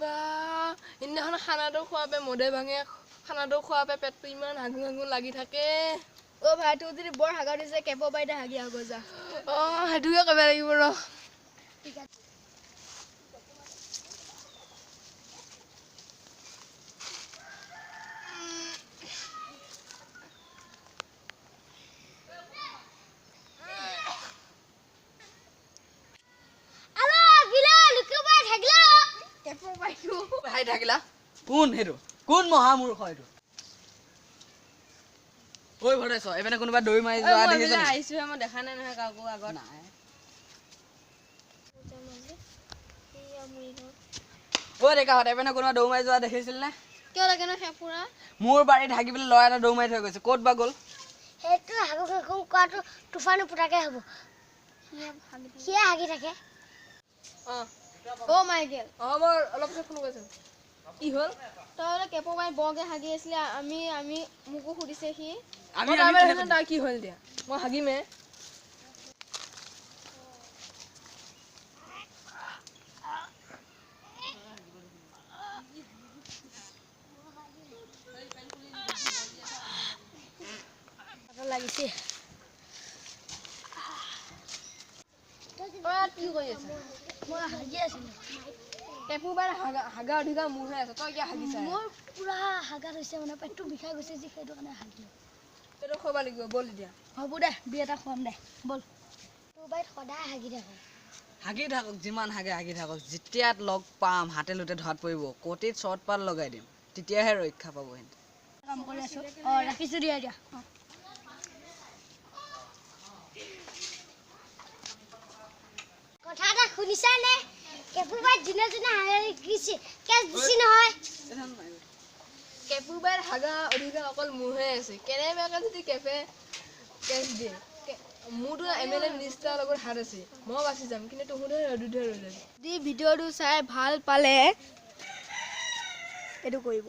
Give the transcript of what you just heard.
বা ইন্নাখন খানাটো খোৱাবে মদে ভাঙে খানাটো খোৱাবে পেটটো ইমান হাগু হাগু লাগি থাকে ও ভাই তুই যদি বৰ হাগা দিছে কেপ বাইদে হাগি আগ যা সেইটোকে ক'ব লাগিব ৰ ঠিক আছে ভাই থাকিলা কোন হেটো কোন মহামূৰ্খ এটো ওই ভৰেছ এবেনে কোনোবা দৈ মাৰি যোৱা দেখিছ নি আইছো মই দেখা নাই নহয় কাকো আগত নাই ও দেখা হত এবেনে কোনোবা দৈ মাৰি যোৱা দেখিছিল নে কিয় লাগে না খেপুৰা মোৰ বাৰীত হাগিবলৈ লৰা এটা দৈ মাৰি থৈ গৈছে ক'ত বা গ'ল হেতু হাগু হাগু কোৱাটো তুফানো পুটাকে হ'ব কিয়া হাগি থাকে ও মাইকেল মই অলপ ফোন কৰিছো কি হ'ল তই কেপ বাই বগে হাগি আছিলি আমি মুকো সুধিছে সি আমি তাৰ কি হ'ল দিয়া মই হাগিমে লাগিছে কি কৰি আছে মই হাগি আছিলো কেপু বাৰ হাগা অধিকাৰ মোৰ হৈ আছে তই কিয় হাগিছা মোৰ পুৰা হাগা হৈছে মানে পেটটো বিষাই গৈছে যে সেইটো কাৰণে হাগিলো পেটটো খোৱাব লাগিব বল এতিয়া হ'ব দে বি এটা খুৱাম দে বল তোৰ বাইত সদায় হাগি থাকে হাগি থাকক যিমান হাগি থাকক যেতিয়াত লগ পাম হাতে লুতে ধৰাত পৰিব কটিত শ্বৰ্ট পাত লগাই দিম তেতিয়াহে ৰক্ষা পাব হেঁতে কাম কৰি আছো ৰাখিছো দিয়া দিয়া কথা এটা শুনিছা নে কেপু বাই দিনে দিনে হাগিছে কেছ দিছি নহয় কেপু বাৰ হাগা অধিকাৰ অকল মোৰ হৈ আছে কেনেবাকে যদি কেপে কেছ দিয়ে মোৰতো MLA মিনিষ্টাৰৰ লগত হাত আছে মই বাচি যাম কিন্তু তহঁতে ৰৈ যাবি যদি ভিডিঅ'টো চাই ভাল পালে এইটো কৰিব